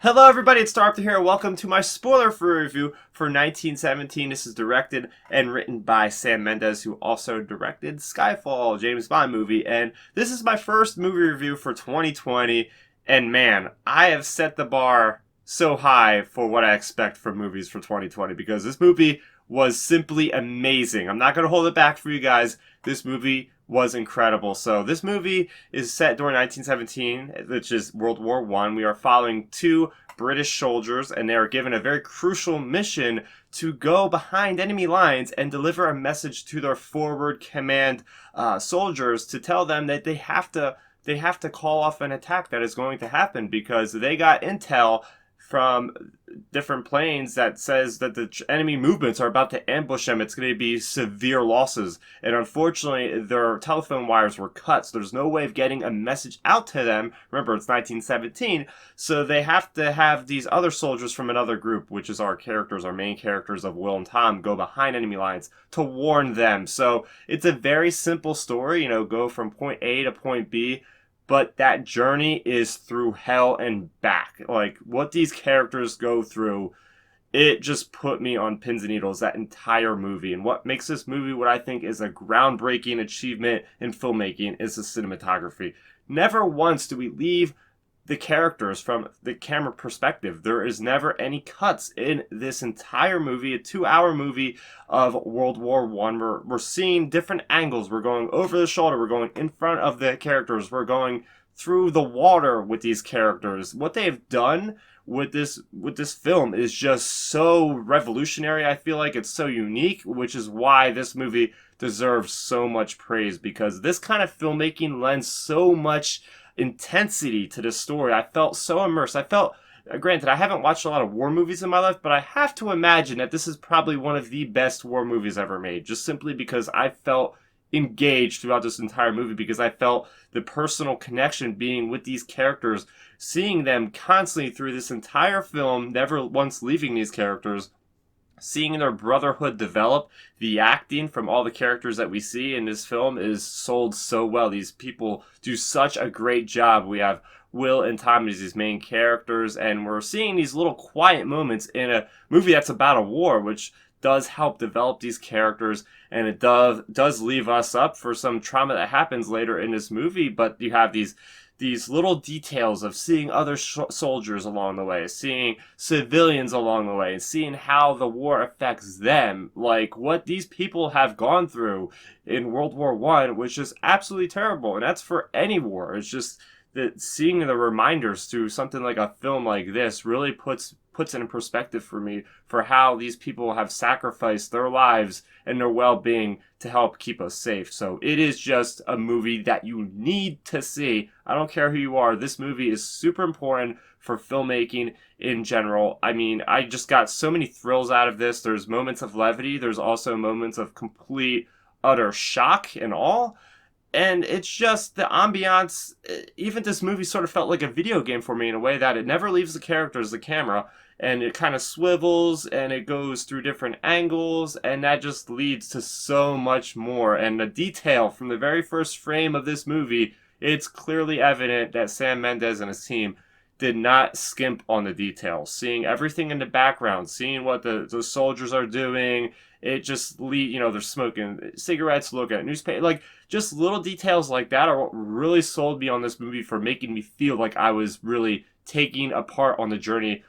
Hello everybody, it's Starrapter here. Welcome to my spoiler-free review for 1917. This is directed and written by Sam Mendes, who also directed Skyfall, James Bond movie. And this is my first movie review for 2020. And man, I have set the bar so high for what I expect from movies for 2020 because this movie was simply amazing. I'm not going to hold it back for you guys. This movie was incredible. So this movie is set during 1917, which is World War I. We are following two British soldiers, and they are given a very crucial mission to go behind enemy lines and deliver a message to their forward command soldiers to tell them that they have to call off an attack that is going to happen because they got intel from different planes that says that the enemy movements are about to ambush them. It's going to be severe losses. And unfortunately, their telephone wires were cut, so there's no way of getting a message out to them. Remember, it's 1917, so they have to have these other soldiers from another group, which is our main characters of Will and Tom, go behind enemy lines to warn them. So it's a very simple story, go from point A to point B. But that journey is through hell and back. Like, what these characters go through, it just put me on pins and needles, that entire movie. And what makes this movie what I think is a groundbreaking achievement in filmmaking is the cinematography. Never once do we leave the characters from the camera perspective. There is never any cuts in this entire movie, a 2-hour movie of World War I. We're seeing different angles. We're going over the shoulder. We're going in front of the characters. We're going through the water with these characters. What they have done with this film is just so revolutionary. I feel like it's so unique, which is why this movie deserves so much praise, because this kind of filmmaking lends so much intensity to this story. I felt so immersed. Granted, I haven't watched a lot of war movies in my life, but I have to imagine that this is probably one of the best war movies ever made, just simply because I felt engaged throughout this entire movie, because I felt the personal connection being with these characters, seeing them constantly through this entire film, never once leaving these characters, seeing their brotherhood develop. The acting from all the characters that we see in this film is sold so well. These people do such a great job. We have Will and Tom as these main characters, and we're seeing these little quiet moments in a movie that's about a war, which does help develop these characters, and it does leave us up for some trauma that happens later in this movie. But you have these little details of seeing other soldiers along the way, seeing civilians along the way, and seeing how the war affects them. Like, what these people have gone through in World War I was just absolutely terrible. And that's for any war. It's just that seeing the reminders through something like a film like this really puts it in perspective for me for how these people have sacrificed their lives and their well-being to help keep us safe. So it is just a movie that you need to see. I don't care who you are. This movie is super important for filmmaking in general. I mean, I just got so many thrills out of this. There's moments of levity. There's also moments of complete, utter shock and awe. And it's just the ambiance. Even this movie sort of felt like a video game for me in a way that it never leaves the characters, the camera, and it kind of swivels and it goes through different angles, and that just leads to so much more. And the detail from the very first frame of this movie, it's clearly evident that Sam Mendes and his team did not skimp on the details. Seeing everything in the background, seeing what the soldiers are doing, it just they're smoking cigarettes, looking at newspaper, like just little details like that are what really sold me on this movie, for making me feel like I was really taking a part on the journey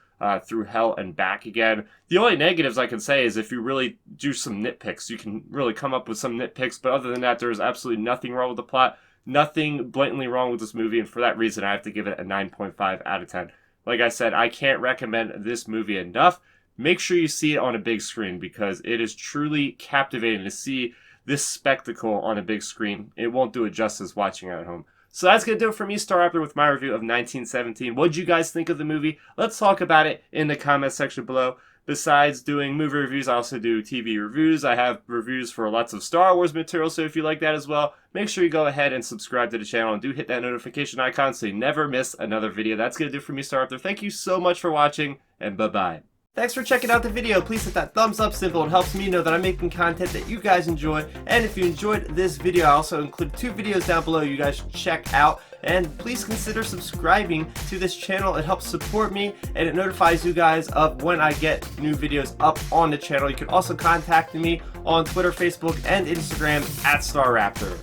through hell and back again. The only negatives I can say is if you really do some nitpicks, you can really come up with some nitpicks, but other than that, there's absolutely nothing wrong with the plot, nothing blatantly wrong with this movie, and for that reason, I have to give it a 9.5 out of 10. Like I said, I can't recommend this movie enough. Make sure you see it on a big screen, because it is truly captivating to see this spectacle on a big screen. It won't do it justice watching it at home. So that's going to do it for me, Starrapter, with my review of 1917. What did you guys think of the movie? Let's talk about it in the comments section below. Besides doing movie reviews, I also do TV reviews. I have reviews for lots of Star Wars material, so if you like that as well, make sure you go ahead and subscribe to the channel and do hit that notification icon so you never miss another video. That's going to do it for me, Starrapter. Thank you so much for watching, and bye-bye. Thanks for checking out the video. Please hit that thumbs up symbol. It helps me know that I'm making content that you guys enjoy. And if you enjoyed this video, I also include 2 videos down below you guys should check out. And please consider subscribing to this channel. It helps support me and it notifies you guys of when I get new videos up on the channel. You can also contact me on Twitter, Facebook, and Instagram at Starrapter.